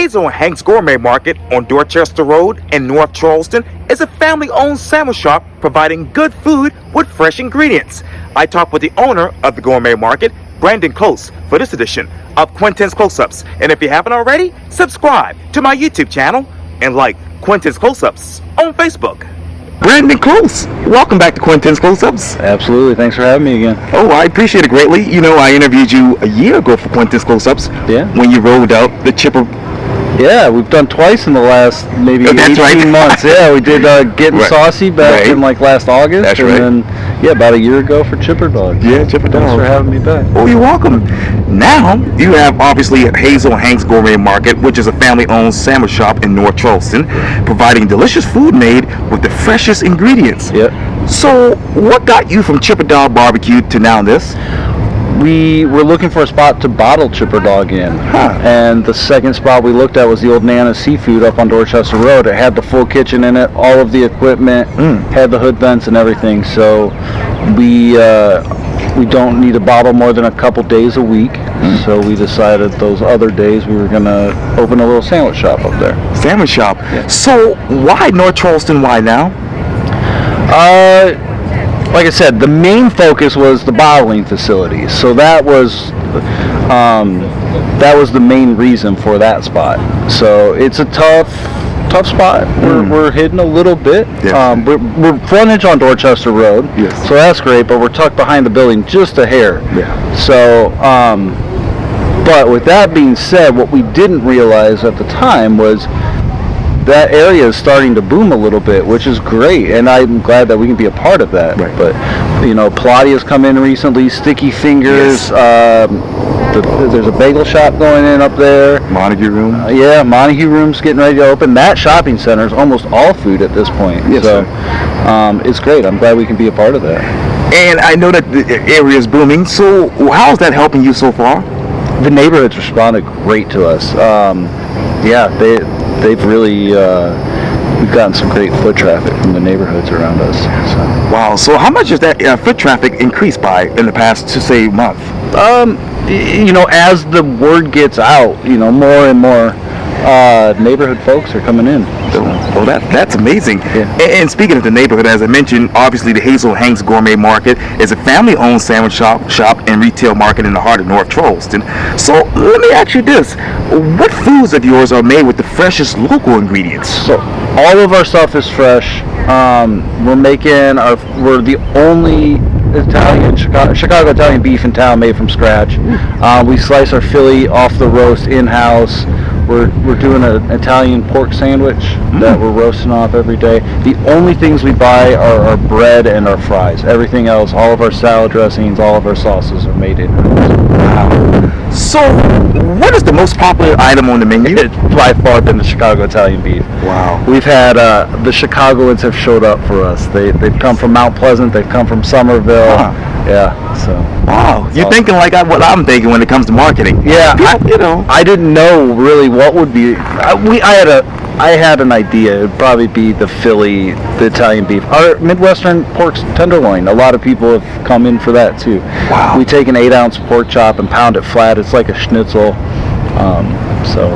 Hazel and Hank's Gourmet Market on Dorchester Road in North Charleston is a family-owned sandwich shop providing good food with fresh ingredients. I talked with the owner of the Gourmet Market, Brandon Close, for this edition of Quintin's Close-Ups. And if you haven't already, subscribe to my YouTube channel and like Quintin's Close-Ups on Facebook. Brandon Close, welcome back to Quintin's Close-Ups. Absolutely, thanks for having me again. Oh, I appreciate it greatly. You know, I interviewed you a year ago for Quintin's Close-Ups. Yeah. When you rolled out the chipper. Yeah, we've done twice in the last maybe 18 right. months. Yeah, we did Getting Right. Saucy back in like last August. That's and right. then, yeah, about a year ago for Chipper Dog. Yeah, Chipper Dog. Thanks for having me back. Oh, you're welcome. Now, you have obviously Hazel and Hank's Gourmet Market, which is a family-owned sandwich shop in North Charleston, providing delicious food made with the freshest ingredients. Yep. So, what got you from Chipper Dog Barbecue to now this? We were looking for a spot to bottle Chipper Dog in, and the second spot we looked at was the old Nana Seafood up on Dorchester Road. It had the full kitchen in it, all of the equipment, had the hood vents and everything. So we don't need to bottle more than a couple days a week. So we decided those other days we were gonna open a little sandwich shop up there. Sandwich shop. Yeah. So, why North Charleston? Why now? Like I said, the main focus was the bottling facilities, so that was the main reason for that spot. So it's a tough spot. We're hidden a little bit. Yes. We're frontage on Dorchester Road, Yes. so that's great. But we're tucked behind the building just a hair. Yeah. So, but with that being said, what we didn't realize at the time was that area is starting to boom a little bit, which is great, and I'm glad that we can be a part of that. Right. But you know, Platia's come in recently, Sticky Fingers. Yes. There's a bagel shop going in up there. Montague Room. Yeah, Montague Room's getting ready to open. That shopping center is almost all food at this point. Yes, so sir. it's great. I'm glad we can be a part of that. And I know that the area is booming. So, how is that helping you so far? The neighborhood's responded great to us. Yeah, they've really we've gotten some great foot traffic from the neighborhoods around us. So. Wow. So, how much has that foot traffic increased by in the past, to say, month? You know, as the word gets out, you know, more and more neighborhood folks are coming in. So. Well, that's amazing. Yeah. And speaking of the neighborhood, as I mentioned, obviously the Hazel and Hank's Gourmet Market is a family-owned sandwich shop and retail market in the heart of North Charleston. So let me ask you this: what foods of yours are made with the freshest local ingredients? So all of our stuff is fresh. We're the only Chicago Italian beef in town made from scratch. We slice our Philly off the roast in-house. We're doing an Italian pork sandwich that we're roasting off every day. The only things we buy are our bread and our fries. Everything else, all of our salad dressings, all of our sauces are made in-house. Wow. So, what is the most popular item on the menu? It's by far been the Chicago Italian beef. Wow. We've had the Chicagoans have showed up for us. They've come from Mount Pleasant. They've come from Somerville. Yeah. So. Wow. You're thinking like what I'm thinking when it comes to marketing. Yeah. I didn't know really what would be. I had an idea. It'd probably be the Philly, the Italian beef. Our Midwestern pork tenderloin. A lot of people have come in for that too. Wow. We take an 8-ounce pork chop and pound it flat. It's like a schnitzel. So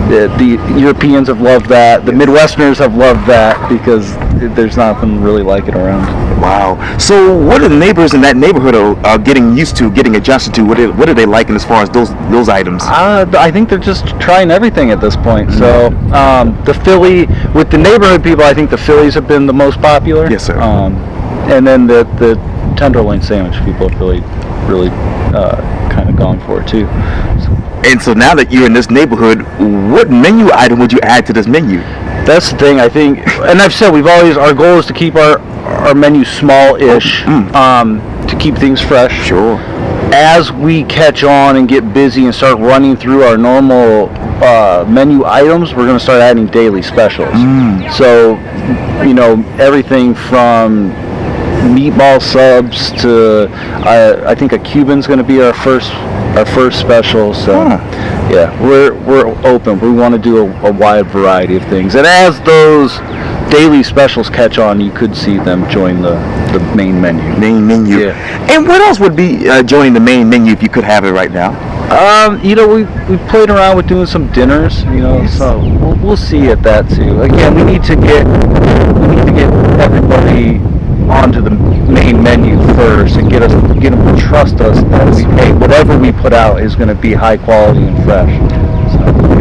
the Europeans have loved that. The Midwesterners have loved that because there's nothing really like it around. Wow. So what are the neighbors in that neighborhood are getting used to, getting adjusted to? What are they liking as far as those items? I think they're just trying everything at this point. So the Philly, with the neighborhood people, I think the Phillies have been the most popular. Yes, sir. And then the tenderloin sandwich people have really kind of gone for it too. And so now that you're in this neighborhood, what menu item would you add to this menu? That's the thing, I think, and I've said our goal is to keep our menu small-ish, to keep things fresh. Sure. As we catch on and get busy and start running through our normal menu items, we're going to start adding daily specials. So, you know, everything from meatball subs to I think a Cuban's going to be our first special. So yeah, we're open. We want to do a wide variety of things, and as those daily specials catch on, you could see them join the main menu. Yeah. And what else would be joining the main menu if you could have it right now? You know, we played around with doing some dinners, you know, so we'll see at that too. Again, we need to get everybody onto the main menu first and get them to trust us that whatever we put out is going to be high quality and fresh.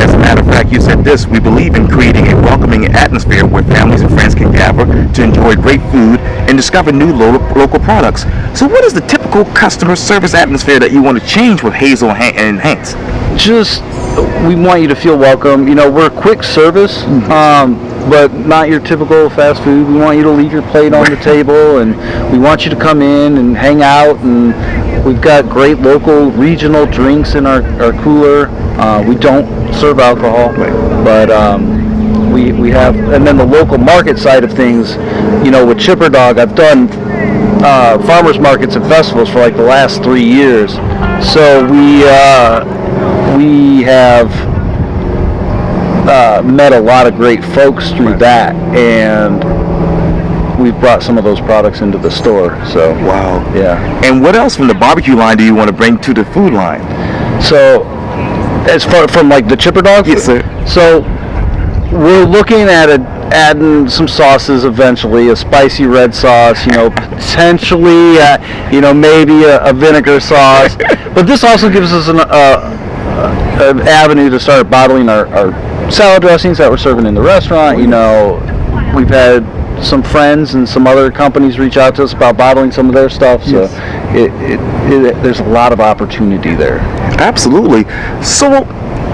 As a matter of fact, you said this: we believe in creating a welcoming atmosphere where families and friends can gather to enjoy great food and discover new local products. So what is the typical customer service atmosphere that you want to change with Hazel and Hank's? We want you to feel welcome. You know, we're quick service, but not your typical fast food. We want you to leave your plate on the table, and we want you to come in and hang out. And we've got great local regional drinks in our cooler. We don't serve alcohol, but we have, and then the local market side of things, you know, with Chipper Dog, I've done farmers markets and festivals for like the last 3 years. So we have met a lot of great folks through that, and we've brought some of those products into the store. So wow, yeah. And what else from the barbecue line do you want to bring to the food line? So as far from like the Chipper Dog? Yes, sir. So we're looking at adding some sauces eventually, a spicy red sauce, you know, potentially, you know, maybe a vinegar sauce. But this also gives us an avenue to start bottling our salad dressings that we're serving in the restaurant. You know, we've had some friends and some other companies reach out to us about bottling some of their stuff. So there's a lot of opportunity there. Absolutely. So,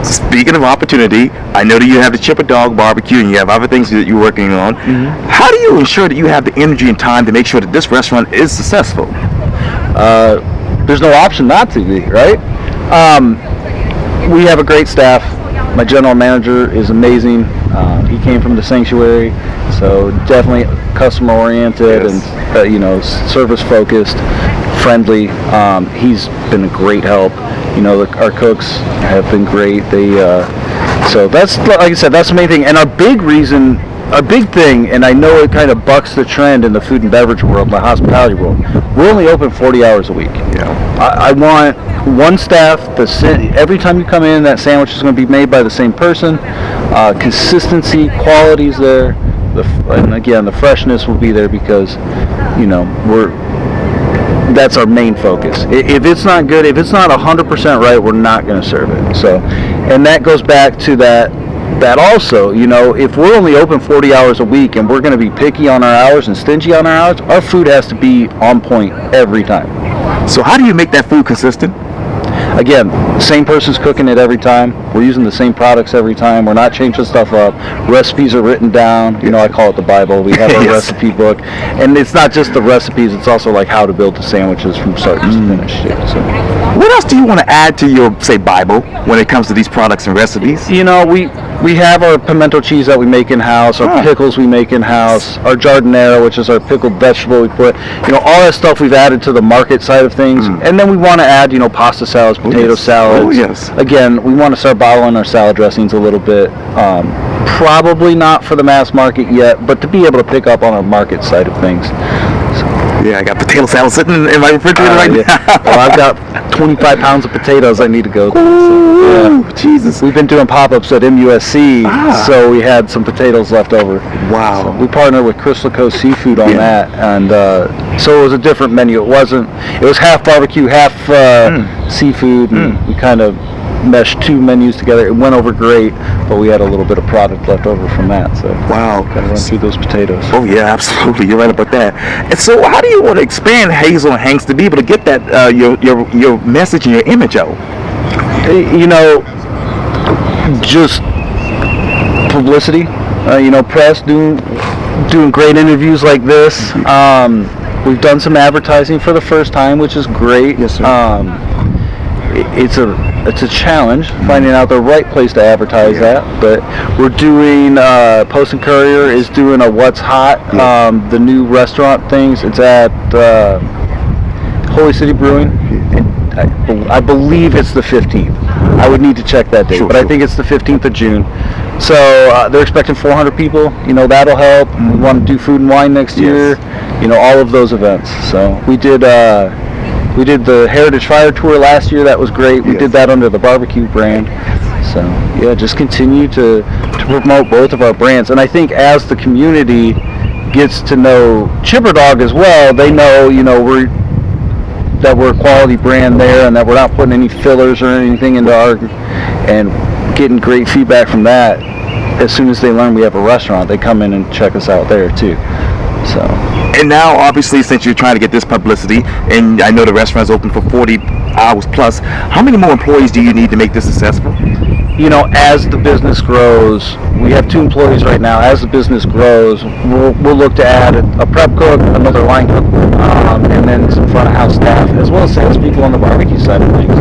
speaking of opportunity, I know that you have the Chipper Dog barbecue and you have other things that you're working on. How do you ensure that you have the energy and time to make sure that this restaurant is successful? There's no option not to be, right? We have a great staff. My general manager is amazing. He came from the sanctuary, so definitely customer oriented and you know, service focused, friendly. He's been a great help. You know, our cooks have been great. So that's, like I said, that's the main thing. And our big thing, and I know it kind of bucks the trend in the food and beverage world, the hospitality world, we're only open 40 hours a week. Yeah. I want one staff, every time you come in, that sandwich is going to be made by the same person. Consistency, quality's there, and again, the freshness will be there because, you know, that's our main focus. If it's not good, if it's not 100% right, we're not going to serve it. So, and that goes back to that also, you know, if we're only open 40 hours a week and we're going to be picky on our hours and stingy on our hours, our food has to be on point every time. So how do you make that food consistent? Again, same person's cooking it every time. We're using the same products every time. We're not changing stuff up. Recipes are written down. You know, I call it the Bible. We have our recipe book. And it's not just the recipes, it's also like how to build the sandwiches from start to finish. So, what else do you want to add to your, say, Bible when it comes to these products and recipes? You know, we have our pimento cheese that we make in-house, our pickles we make in-house, our giardiniera, which is our pickled vegetable we put, you know, all that stuff we've added to the market side of things. And then we want to add, you know, pasta salads, potato salads. Oh, yes. Again, we want to start bottling our salad dressings a little bit. Probably not for the mass market yet, but to be able to pick up on our market side of things. Yeah, I got potato salad sitting in my refrigerator right now. Well, I've got 25 pounds of potatoes I need to go through. Ooh, so, Jesus. We've been doing pop-ups at MUSC, so we had some potatoes left over. Wow. So we partnered with Crystal Coast Seafood on that, and so it was a different menu. It was half barbecue, half seafood, and we kind of meshed two menus together. It went over great, but we had a little bit of product left over from that. So wow, kind of run through those potatoes. Oh yeah, absolutely. You're right about that. And so, how do you want to expand Hazel and Hank's to be able to get that your message and your image out? You know, just publicity. You know, press, doing great interviews like this. We've done some advertising for the first time, which is great. Yes, sir. It's a challenge finding out the right place to advertise at, but we're doing Post and Courier is doing a What's Hot, the new restaurant things. It's at Holy City Brewing. I believe it's the 15th. I would need to check that date, but I think it's the 15th of June. So they're expecting 400 people. You know, that'll help. We want to do food and wine next year. You know, all of those events. So we We did the Heritage Fire Tour last year. That was great. We did that under the barbecue brand. So yeah, just continue to promote both of our brands. And I think as the community gets to know Chipper Dog as well, they know, we're a quality brand there, and that we're not putting any fillers or anything into our, and getting great feedback from that. As soon as they learn we have a restaurant, they come in and check us out there too. So. And now, obviously, since you're trying to get this publicity, and I know the restaurant's open for 40 hours plus, how many more employees do you need to make this successful? As the business grows, we have 2 employees right now. As the business grows, we'll look to add a prep cook, another line cook, and then some front of house staff, as well as salespeople on the barbecue side of things.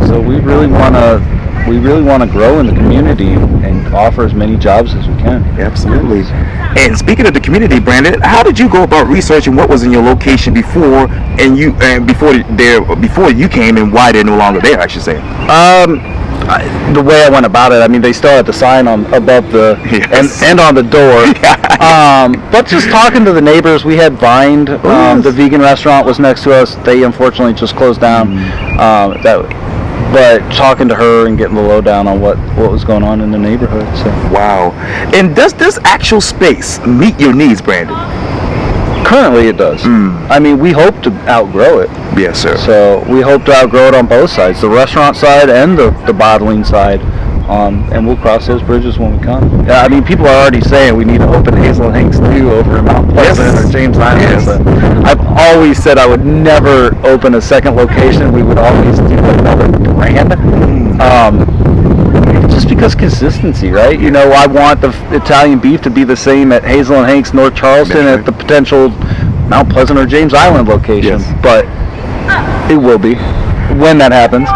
So we really want to grow in the community and offer as many jobs as we can. Absolutely. And speaking of the community, Brandon, how did you go about researching what was in your location before before you came, and why they're no longer there, I should say? The way I went about it, they still had the sign above the and on the door. But just talking to the neighbors, we had Vined. The vegan restaurant was next to us. They unfortunately just closed down. But talking to her and getting the lowdown on what was going on in the neighborhood. So. Wow. And does this actual space meet your needs, Brandon? Currently it does. We hope to outgrow it. Yes, sir. So we hope to outgrow it on both sides, the restaurant side and the bottling side. And we'll cross those bridges when we come. People are already saying we need to open Hazel and Hank's 2 over in Mount Pleasant or James Island. Yes. So I've always said I would never open a second location. We would always do another brand. Just because consistency, right? I want the Italian beef to be the same at Hazel and Hank's North Charleston at the potential Mount Pleasant or James Island location. Yes. But it will be when that happens.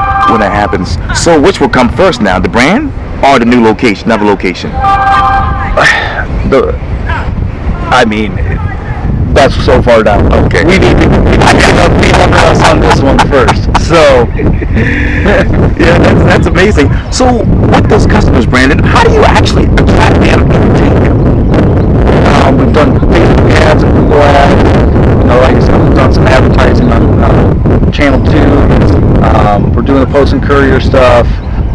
So which will come first now, the brand or the new location, another location? That's so far down. Okay. We need to be on this one first. So, yeah, that's amazing. So, with those customers, Brandon, how do you actually attract them and retain them? We've done Facebook ads and Google ads. Like I said, we've done some advertising on Channel 2. We're doing the Post and Courier stuff.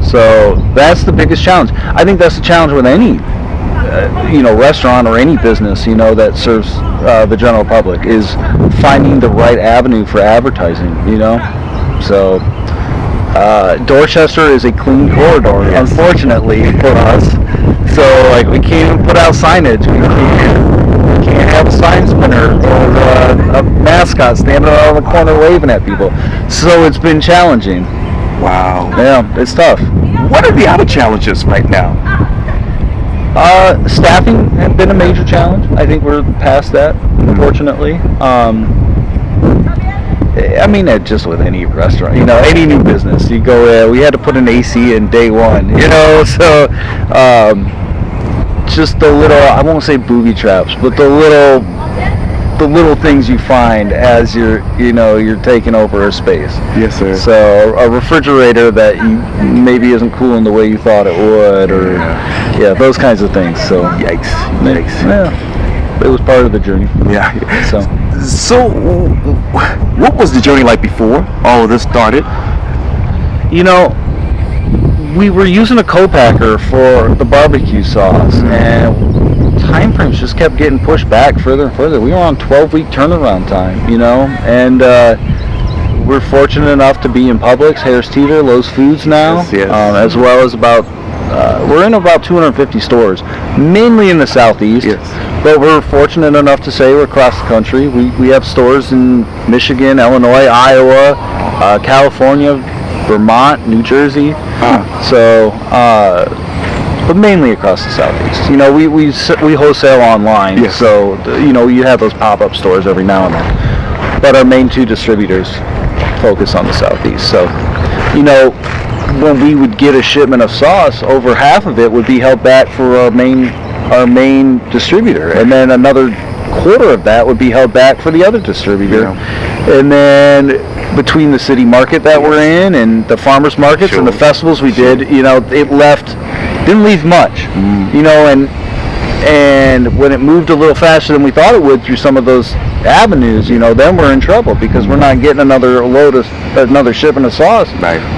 So that's the biggest challenge. I think that's the challenge with any restaurant or any business, that serves the general public, is finding the right avenue for advertising, So Dorchester is a clean corridor, unfortunately for us. So we can't even put out signage. We can't have a sign spinner or a mascot standing around the corner waving at people. So it's been challenging. Wow. Yeah, it's tough. What are the other challenges right now? Staffing has been a major challenge. I think we're past that, unfortunately. Just with any restaurant, any new business, you go there. We had to put an AC in day one, so just the little, I won't say booby traps, but the little things you find as you're taking over a space. Yes, sir. So a refrigerator that maybe isn't cooling the way you thought it would, or those kinds of things. So yikes. Yeah, it was part of the journey. Yeah. So what was the journey like before all of this started? We were using a co-packer for the barbecue sauce, and time frames just kept getting pushed back further and further. We were on 12-week turnaround time, and we're fortunate enough to be in Publix, Harris Teeter, Lowe's Foods now, yes. As well as we're in about 250 stores, mainly in the southeast. Yes. But we're fortunate enough to say we're across the country. We have stores in Michigan, Illinois, Iowa, California, Vermont, New Jersey. So, but mainly across the southeast. We wholesale online. Yes. So you have those pop-up stores every now and then. But our main 2 distributors focus on the southeast. So, when we would get a shipment of sauce, over half of it would be held back for our main distributor, and then another quarter of that would be held back for the other distributor. And then between the city market that we're in and the farmers markets and the festivals we did, it didn't leave much. And when it moved a little faster than we thought it would through some of those avenues, then we're in trouble because we're not getting another shipment of sauce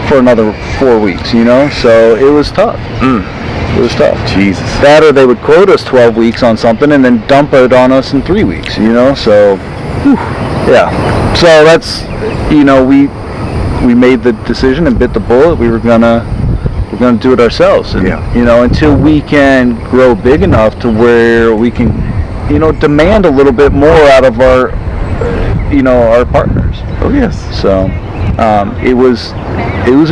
for another 4 weeks, So it was tough. It was tough. Jesus. That or they would quote us 12 weeks on something and then dump it on us in 3 weeks, So, yeah. So that's, we made the decision and bit the bullet. We're gonna do it ourselves. And, until we can grow big enough to where we can, demand a little bit more out of our, our partners. Oh yes. So, it was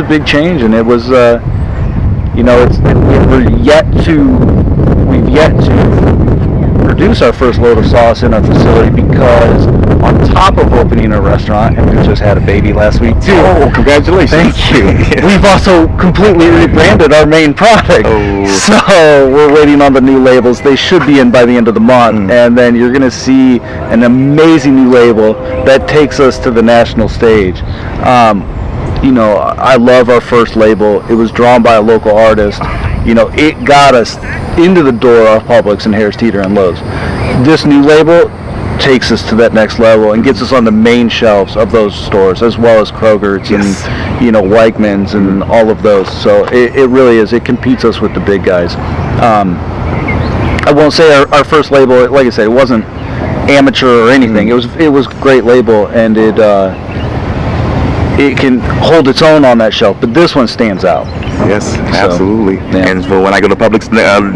a big change, and it was, we've yet to produce our first load of sauce in our facility because on top of opening a restaurant, and we just had a baby last week too. Oh, congratulations. Thank you. We've also completely rebranded our main product. Oh. So we're waiting on the new labels. They should be in by the end of the month. And then you're going to see an amazing new label that takes us to the national stage. I love our first label. It was drawn by a local artist. It got us into the door of Publix and Harris Teeter and Lowe's. This new label takes us to that next level and gets us on the main shelves of those stores, as well as Kroger's and Weichmann's and all of those. So it really is. It competes us with the big guys. I won't say our first label, like I said, it wasn't amateur or anything. It was a great label, and it can hold its own on that shelf, but this one stands out. Yes, absolutely. Yeah. And so when I go to Publix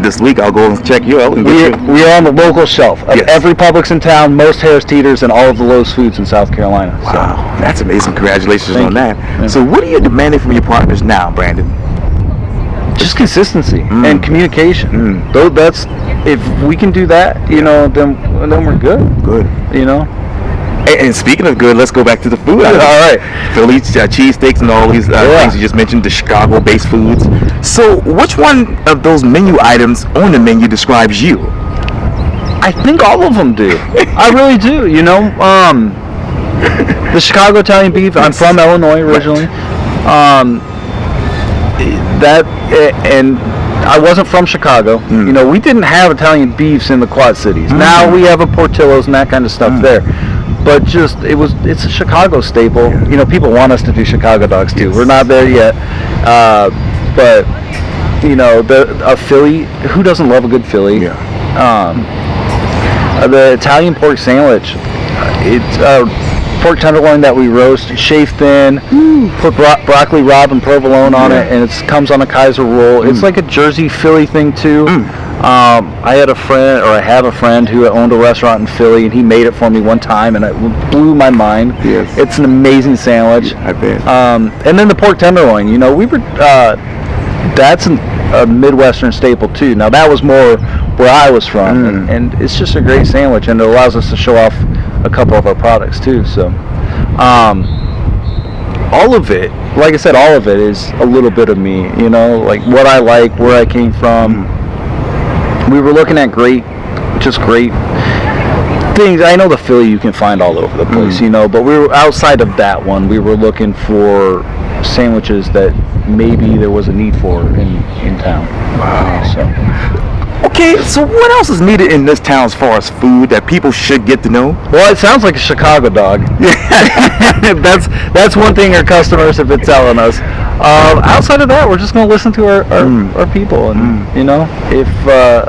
this week, I'll go and check you out. We are on the local shelf of every Publix in town, most Harris Teeters, and all of the Lowe's Foods in South Carolina. Wow, so. That's amazing. Congratulations on that. Yeah. So what are you demanding from your partners now, Brandon? Just consistency and communication. Though that's, if we can do that, then we're good. Good. And speaking of good, let's go back to the food. All right. Philly cheesesteaks and all these things you just mentioned, the Chicago-based foods. So which one of those menu items on the menu describes you? I think all of them do. I really do. The Chicago Italian beef. I'm from Illinois originally. And I wasn't from Chicago. We didn't have Italian beefs in the Quad Cities. Now we have a Portillo's and that kind of stuff there. But it's a Chicago staple. People want us to do Chicago dogs too. We're not there yet. But a Philly, who doesn't love a good Philly? The Italian pork sandwich. It's pork tenderloin that we roast, shave thin, put broccoli rabe and provolone on it, and it comes on a Kaiser roll. It's like a Jersey Philly thing too. I have a friend who owned a restaurant in Philly, and he made it for me one time, and it blew my mind. Yes. It's an amazing sandwich. I bet. And then the pork tenderloin, that's a Midwestern staple too. Now that was more where I was from, and it's just a great sandwich, and it allows us to show off a couple of our products too. So, all of it, like I said, all of it is a little bit of me. Like what I like, where I came from. We were looking at great things. I know the Philly you can find all over the place, but we were outside of that one. We were looking for sandwiches that maybe there was a need for in town. Wow. So. Okay, so what else is needed in this town as far as food that people should get to know? Well, it sounds like a Chicago dog. That's one thing our customers have been telling us. Outside of that, we're just going to listen to our people, and if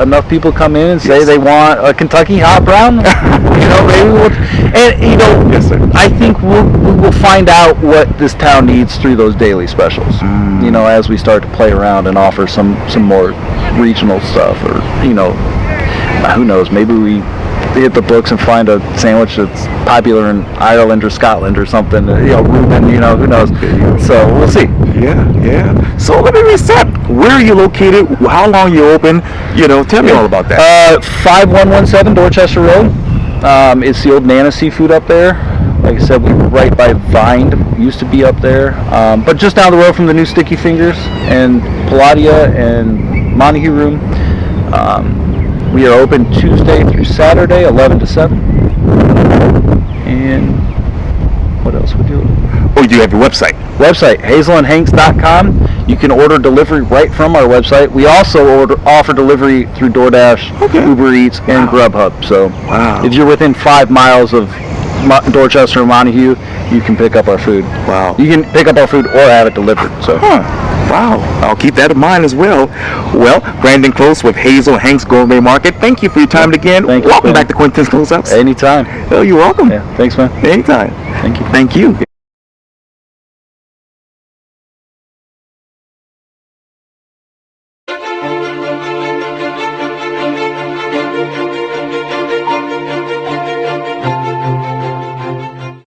enough people come in and say they want a Kentucky hot brown, maybe we'll. And yes, sir. I think we will find out what this town needs through those daily specials. As we start to play around and offer some more regional stuff, or who knows, maybe we hit the books and find a sandwich that's popular in Ireland or Scotland or something, Reuben, who knows. So we'll see. Yeah. So let me reset. Where are you located? How long you open? Tell me all about that. 5117 Dorchester Road. It's the old Nana Seafood up there. Like I said, we were right by Vine, used to be up there, but just down the road from the new Sticky Fingers and Palladia and Montague Room. We are open Tuesday through Saturday, 11 to 7. And what else would you? Oh, you have your website. hazelandhanks.com. You can order delivery right from our website. We also offer delivery through DoorDash, Uber Eats, and Grubhub. So if you're within 5 miles of Dorchester or Montague, you can pick up our food. Wow. You can pick up our food or have it delivered. So. Wow, I'll keep that in mind as well. Well, Brandon Close with Hazel and Hank's Gourmet Market. Thank you for your time again. Thank you, Welcome man. back to Quintin's Close-Ups. Anytime. Oh, you're welcome. Yeah, thanks, man. Anytime. Thank you. Thank you.